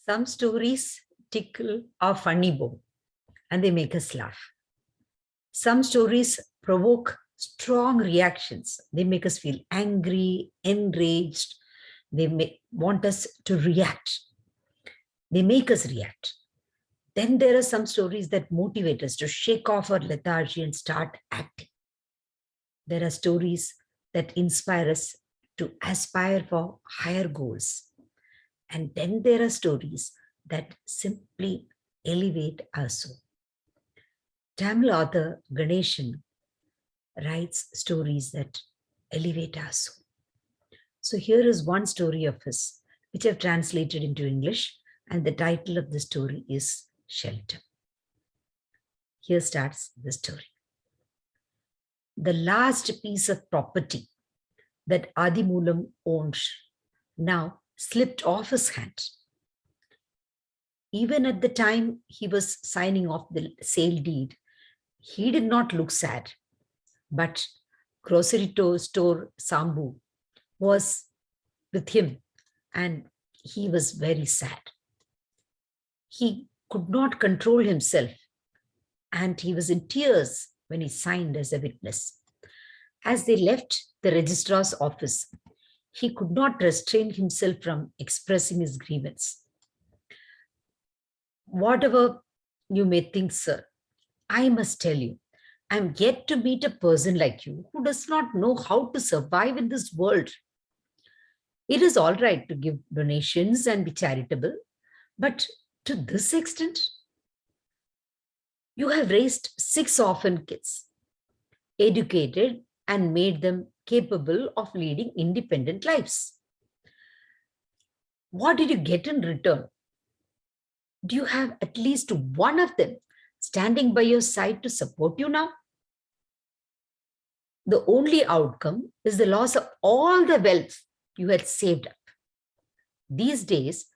Some stories tickle our funny bone and they make us laugh. Some stories provoke strong reactions. They make us feel angry, enraged. They want us to react. They make us react. Then there are some stories that motivate us to shake off our lethargy and start acting. There are stories that inspire us to aspire for higher goals. And then there are stories that simply elevate our soul. Tamil author Ganesan writes stories that elevate our soul. So here is one story of his, which I've translated into English, and the title of the story is Shelter. Here starts the story. The last piece of property that Adimulam owned now slipped off his hand. Even at the time he was signing off the sale deed, he did not look sad, but grocery store Sambu was with him and he was very sad. He could not control himself and he was in tears when he signed as a witness. As they left the registrar's office, he could not restrain himself from expressing his grievance. Whatever you may think, sir, I must tell you, I am yet to meet a person like you who does not know how to survive in this world. It is all right to give donations and be charitable, but to this extent, you have raised 6 orphan kids, educated and made them capable of leading independent lives. What did you get in return? Do you have at least one of them standing by your side to support you now? The only outcome is the loss of all the wealth you had saved up. These days,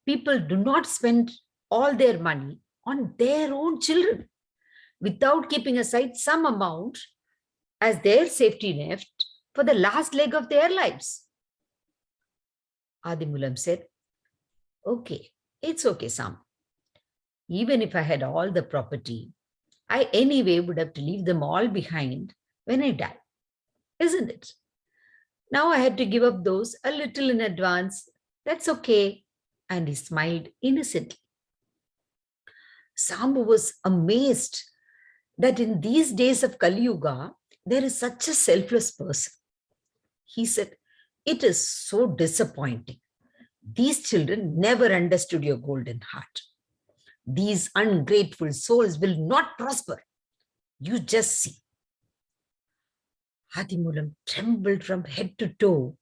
people do not spend all their money on their own children without keeping aside some amount as their safety net for the last leg of their lives. Adimulam said, okay, it's okay, Sam. Even if I had all the property, I anyway would have to leave them all behind when I die, isn't it? Now I had to give up those a little in advance. That's okay. And he smiled innocently. Sambu was amazed that in these days of Kali Yuga, there is such a selfless person. He said, it is so disappointing. These children never understood your golden heart. These ungrateful souls will not prosper. You just see. Adimulam trembled from head to toe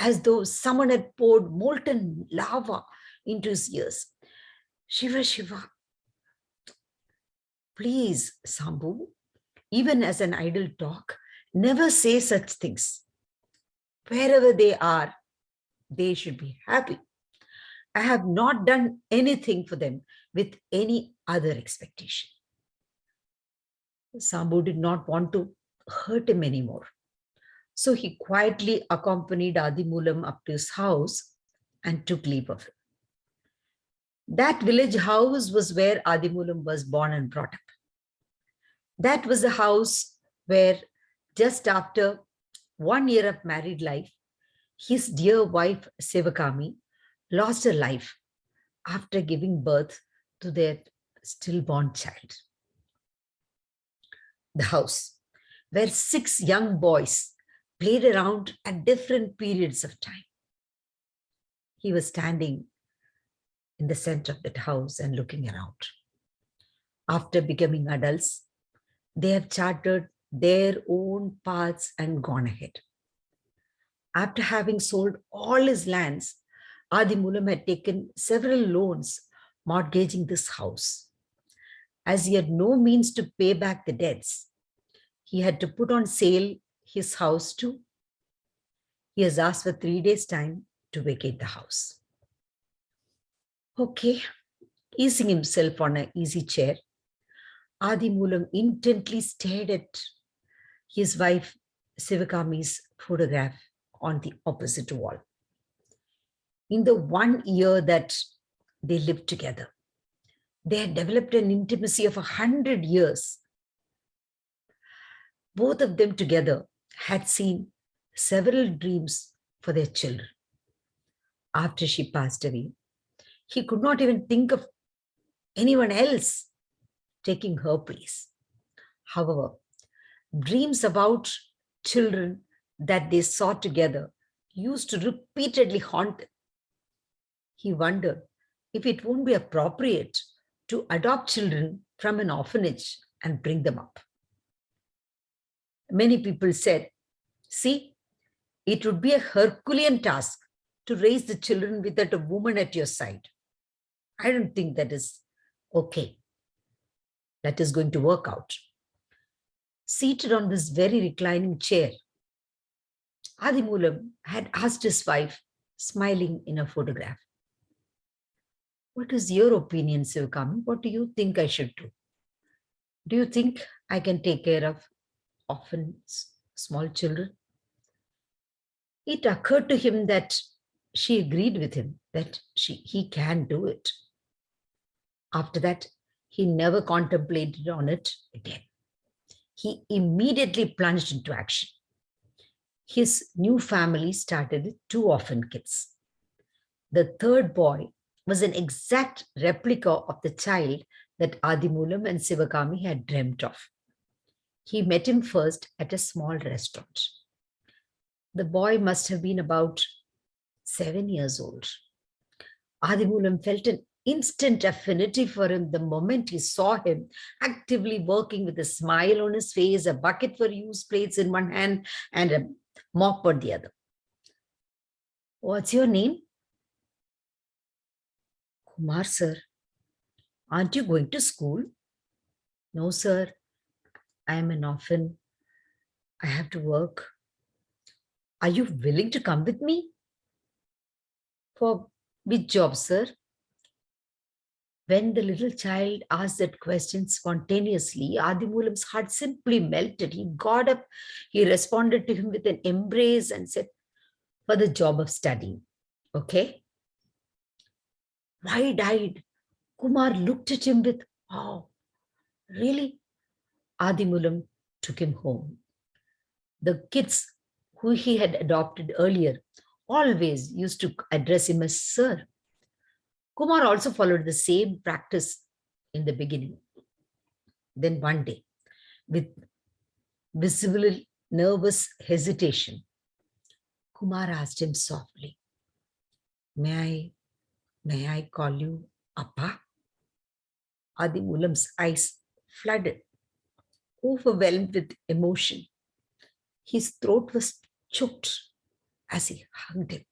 as though someone had poured molten lava into his ears. Shiva, Shiva. Please, Sambu, even as an idle talk, never say such things. Wherever they are, they should be happy. I have not done anything for them with any other expectation. Sambu did not want to hurt him anymore. So he quietly accompanied Adimulam up to his house and took leave of him. That village house was where Adimulam was born and brought up. That was the house where just after 1 year of married life, his dear wife Sevakami lost her life after giving birth to their stillborn child. The house where 6 young boys played around at different periods of time. He was standing in the center of that house and looking around. After becoming adults, they have chartered their own paths and gone ahead. After having sold all his lands, Adimulam had taken several loans mortgaging this house. As he had no means to pay back the debts, he had to put on sale his house too. He has asked for 3 days' time to vacate the house. Okay, easing himself on an easy chair, Adimulam intently stared at his wife Sivakami's photograph on the opposite wall. In the 1 year that They lived together. They had developed an intimacy of 100 years. Both of them together had seen several dreams for their children. After she passed away, he could not even think of anyone else taking her place. However, dreams about children that they saw together used to repeatedly haunt him. He wondered if it won't be appropriate to adopt children from an orphanage and bring them up. Many people said, see, it would be a Herculean task to raise the children without a woman at your side. I don't think that is okay. That is going to work out. Seated on this very reclining chair, Adimulam had asked his wife, smiling in a photograph, what is your opinion, Sivakami? What do you think I should do? Do you think I can take care of orphans, small children? It occurred to him that she agreed with him that he can do it. After that, he never contemplated on it again. He immediately plunged into action. His new family started with 2 orphan kids. The third boy was an exact replica of the child that Adimulam and Sivakami had dreamt of. He met him first at a small restaurant. The boy must have been about 7 years old. Adimulam felt an instant affinity for him the moment he saw him actively working with a smile on his face, a bucket for used plates in one hand and a mop on the other. What's your name? Kumar, sir. Aren't you going to school? No, sir. I am an orphan. I have to work. Are you willing to come with me? For which job, sir? When the little child asked that question spontaneously, Adimulam's heart simply melted. He got up, he responded to him with an embrace and said, for the job of studying. Okay? Wide-eyed, Kumar looked at him with, oh, really? Adimulam took him home. The kids who he had adopted earlier always used to address him as sir. Kumar also followed the same practice in the beginning. Then one day, with visible nervous hesitation, Kumar asked him softly, May I call you Appa? Adimulam's eyes flooded, overwhelmed with emotion. His throat was choked as he hugged him,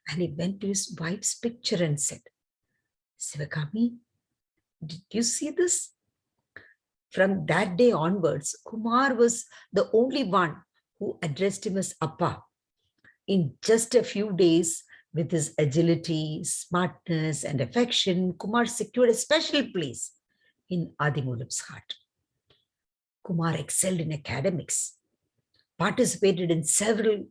and he went to his wife's picture and said, Sivakami, did you see this? From that day onwards, Kumar was the only one who addressed him as Appa. In just a few days, with his agility, smartness, and affection, Kumar secured a special place in Adimulam's heart. Kumar excelled in academics, participated in several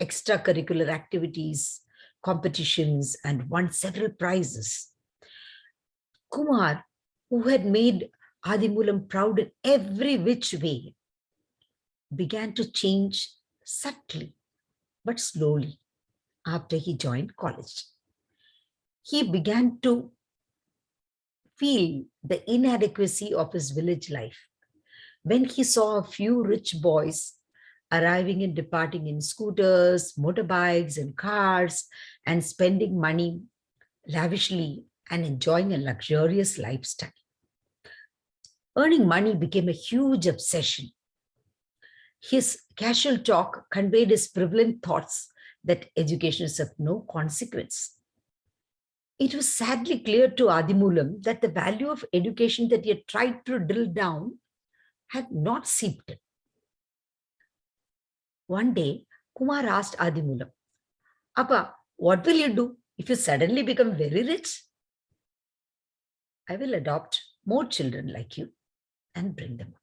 extracurricular activities, competitions, and won several prizes. Kumar, who had made Adimulam proud in every which way, began to change subtly but slowly after he joined college. He began to feel the inadequacy of his village life when he saw a few rich boys arriving and departing in scooters, motorbikes, and cars, and spending money lavishly and enjoying a luxurious lifestyle. Earning money became a huge obsession. His casual talk conveyed his prevalent thoughts that education is of no consequence. It was sadly clear to Adimulam that the value of education that he had tried to drill down had not seeped in. One day, Kumar asked Adimulam, Appa, what will you do if you suddenly become very rich? I will adopt more children like you and bring them up.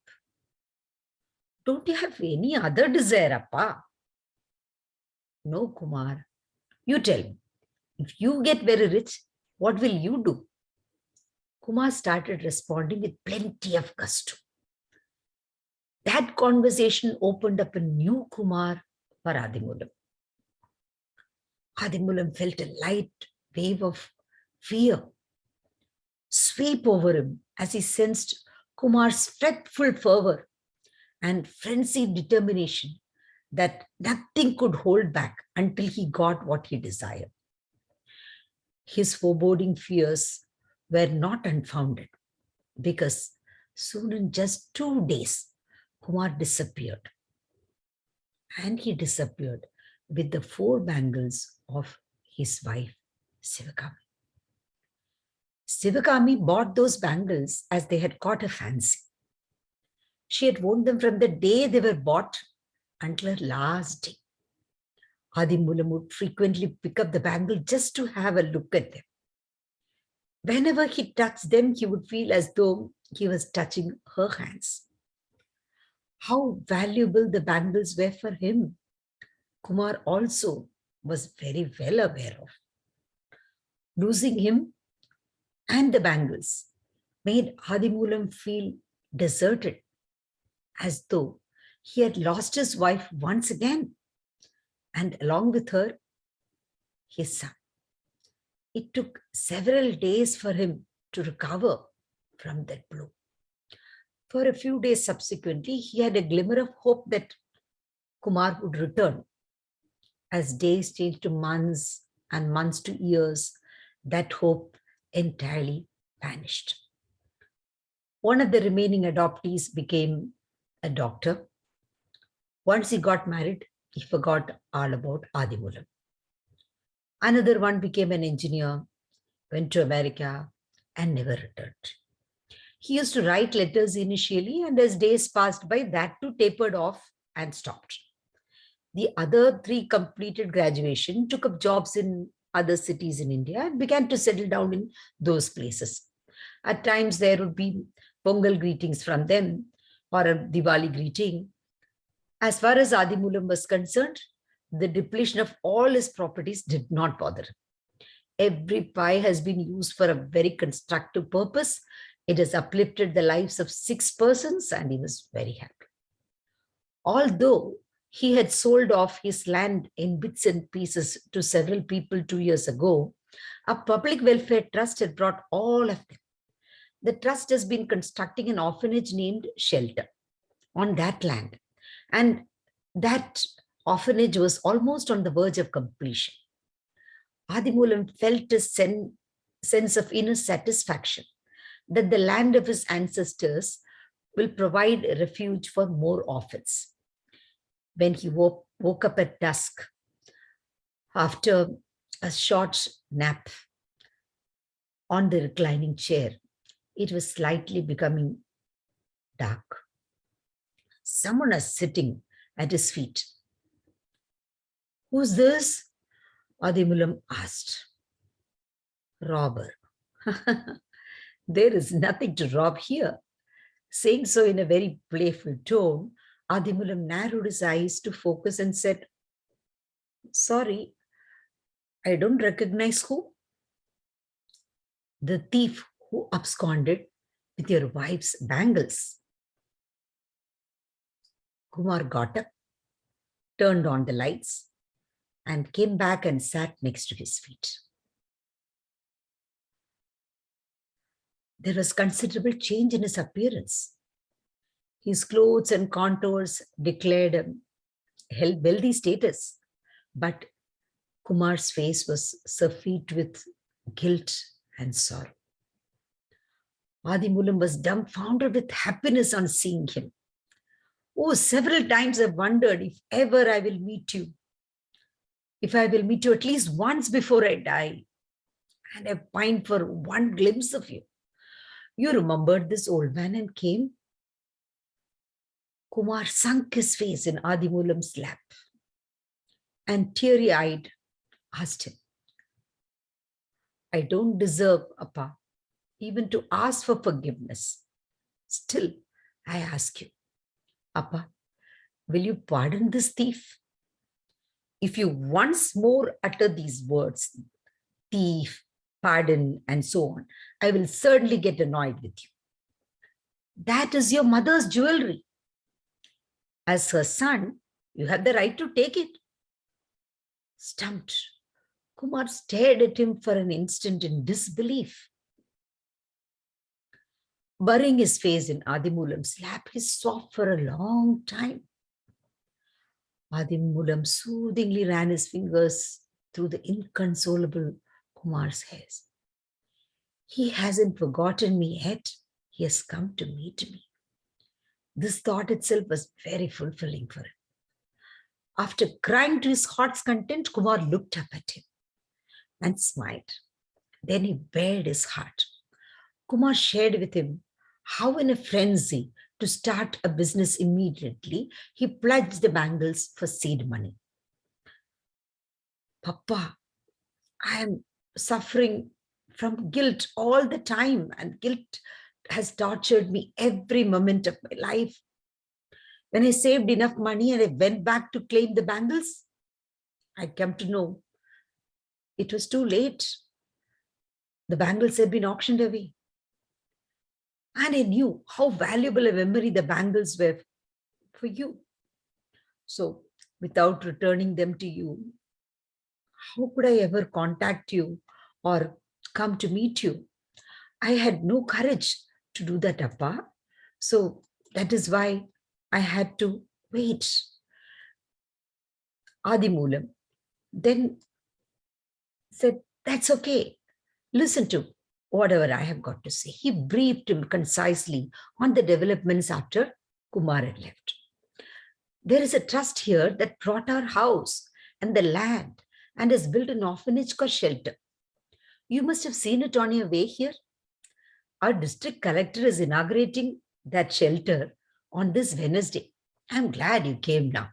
Don't you have any other desire, Appa? No, Kumar. You tell me, if you get very rich, What will you do? Kumar started responding with plenty of gusto. That conversation opened up a new Kumar for Adimulam. Adimulam felt a light wave of fear sweep over him as he sensed Kumar's fretful fervor and frenzied determination that nothing could hold back until he got what he desired. His foreboding fears were not unfounded because soon in just 2 days, Kumar disappeared. And he disappeared with the 4 bangles of his wife, Sivakami. Sivakami bought those bangles as they had caught her fancy. She had worn them from the day they were bought until her last day. Adimulam would frequently pick up the bangle just to have a look at them. Whenever he touched them, he would feel as though he was touching her hands. How valuable the bangles were for him, Kumar also was very well aware of. Losing him and the bangles made Adimulam feel deserted, as though he had lost his wife once again, and along with her, his son. It took several days for him to recover from that blow. For a few days subsequently, he had a glimmer of hope that Kumar would return. As days changed to months and months to years, that hope entirely vanished. One of the remaining adoptees became a doctor. Once he got married, he forgot all about Adimulam. Another one became an engineer, went to America, and never returned. He used to write letters initially, and as days passed by, that too tapered off and stopped. The other 3 completed graduation, took up jobs in other cities in India, and began to settle down in those places. At times, there would be Pongal greetings from them or a Diwali greeting. As far as Adimulam was concerned, the depletion of all his properties did not bother him. Every pie has been used for a very constructive purpose. It has uplifted the lives of 6 persons, and he was very happy. Although he had sold off his land in bits and pieces to several people 2 years ago, a public welfare trust had brought all of them. The trust has been constructing an orphanage named Shelter on that land. And that orphanage was almost on the verge of completion. Adimulam felt a sense of inner satisfaction that the land of his ancestors will provide a refuge for more orphans. When he woke up at dusk after a short nap on the reclining chair, it was slightly becoming dark. Someone was sitting at his feet. "Who's this?" Adimulam asked. "Robber." "There is nothing to rob here." Saying so in a very playful tone, Adimulam narrowed his eyes to focus and said, "Sorry, I don't recognize who." "The thief who absconded with your wife's bangles." Kumar got up, turned on the lights, and came back and sat next to his feet. There was considerable change in his appearance. His clothes and contours declared a wealthy status, but Kumar's face was suffused with guilt and sorrow. Adimulam was dumbfounded with happiness on seeing him. "Oh, several times I've wondered if ever I will meet you. If I will meet you at least once before I die. And I've pined for one glimpse of you. You remembered this old man and came?" Kumar sunk his face in Adimulam's lap and teary-eyed asked him, "I don't deserve, Appa, even to ask for forgiveness. Still, I ask you, Appa, will you pardon this thief? If you once more utter these words, thief, pardon, and so on, I will certainly get annoyed with you. That is your mother's jewelry. As her son, you have the right to take it. Stumped, Kumar stared at him for an instant in disbelief. Burying his face in Adimulam's lap, he sobbed for a long time. Adimulam soothingly ran his fingers through the inconsolable Kumar's hairs. He hasn't forgotten me yet. He has come to meet me. This thought itself was very fulfilling for him. After crying to his heart's content, Kumar looked up at him and smiled. Then he bared his heart. Kumar shared with him how, in a frenzy to start a business immediately, he pledged the bangles for seed money. Papa, I am suffering from guilt all the time, and guilt has tortured me every moment of my life. When I saved enough money and I went back to claim the bangles, I came to know it was too late. The bangles had been auctioned away. And I knew how valuable a memory the bangles were for you. So, without returning them to you, how could I ever contact you or come to meet you? I had no courage to do that, Appa. So, that is why I had to wait. Adimulam then said, that's okay. Listen to whatever I have got to say. He briefed him concisely on the developments after Kumar had left. There is a trust here that brought our house and the land and has built an orphanage called shelter. You must have seen it on your way here. Our district collector is inaugurating that shelter on this Wednesday. I'm glad you came now.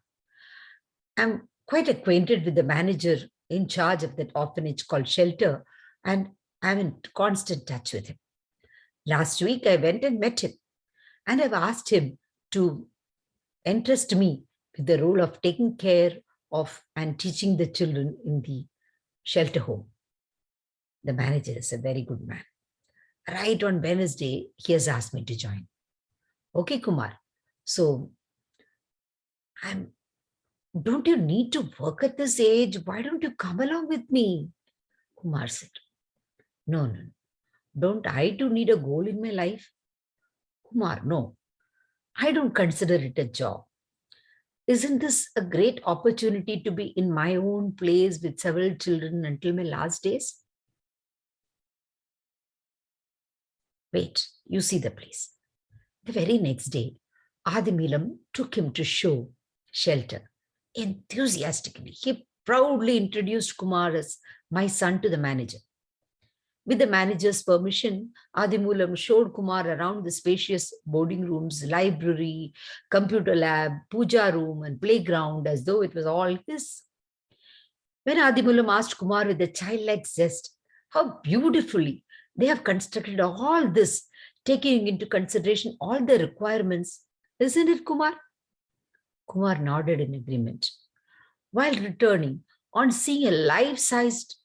I'm quite acquainted with the manager in charge of that orphanage called Shelter, and I'm in constant touch with him. Last week, I went and met him, and I've asked him to entrust me with the role of taking care of and teaching the children in the shelter home. The manager is a very good man. Right on Wednesday, he has asked me to join. Okay, Kumar. So, don't you need to work at this age? Why don't you come along with me? Kumar said, no. Don't I too need a goal in my life? Kumar, no. I don't consider it a job. Isn't this a great opportunity to be in my own place with several children until my last days? Wait, you see the place. The very next day, Adimilam took him to show Shelter. Enthusiastically, he proudly introduced Kumar as my son to the manager. With the manager's permission, Adimulam showed Kumar around the spacious boarding rooms, library, computer lab, puja room, and playground as though it was all his. When Adimulam asked Kumar with a childlike zest how beautifully they have constructed all this, taking into consideration all the requirements, isn't it, Kumar? Kumar nodded in agreement. While returning, on seeing a life-sized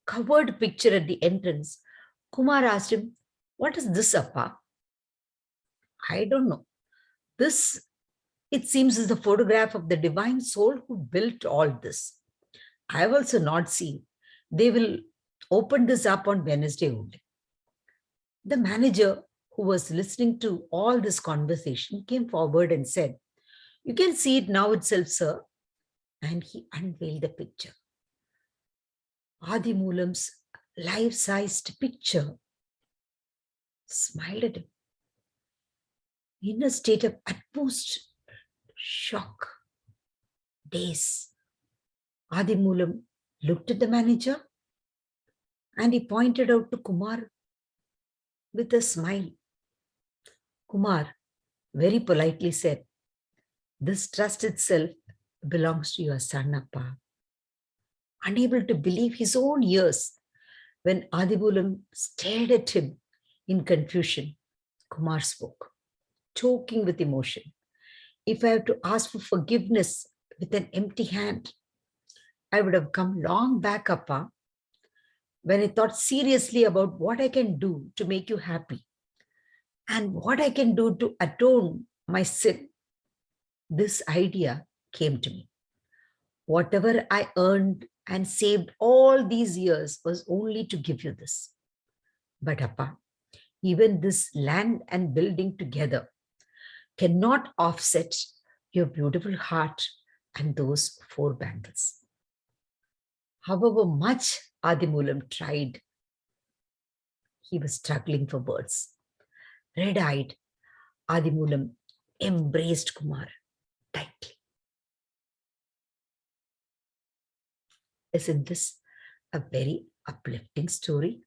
covered picture at the entrance, Kumar asked him, what is this, Appa? I don't know. This, it seems, is the photograph of the divine soul who built all this. I have also not seen. They will open this up on Wednesday only. The manager, who was listening to all this conversation, came forward and said, you can see it now itself, sir. And he unveiled the picture. Adimulam's life-sized picture smiled at him in a state of utmost shock, daze. Adimulam looked at the manager and he pointed out to Kumar with a smile. Kumar very politely said, this trust itself belongs to your son, Appa. Unable to believe his own ears, when Adimulam stared at him in confusion, Kumar spoke, choking with emotion. If I have to ask for forgiveness with an empty hand, I would have come long back, Appa. when I thought seriously about what I can do to make you happy and what I can do to atone my sin, this idea came to me. Whatever I earned and saved all these years was only to give you this. But Appa, even this land and building together cannot offset your beautiful heart and those four bangles. However much Adimulam tried, he was struggling for words. Red-eyed, Adimulam embraced Kumar tightly. Isn't this a very uplifting story?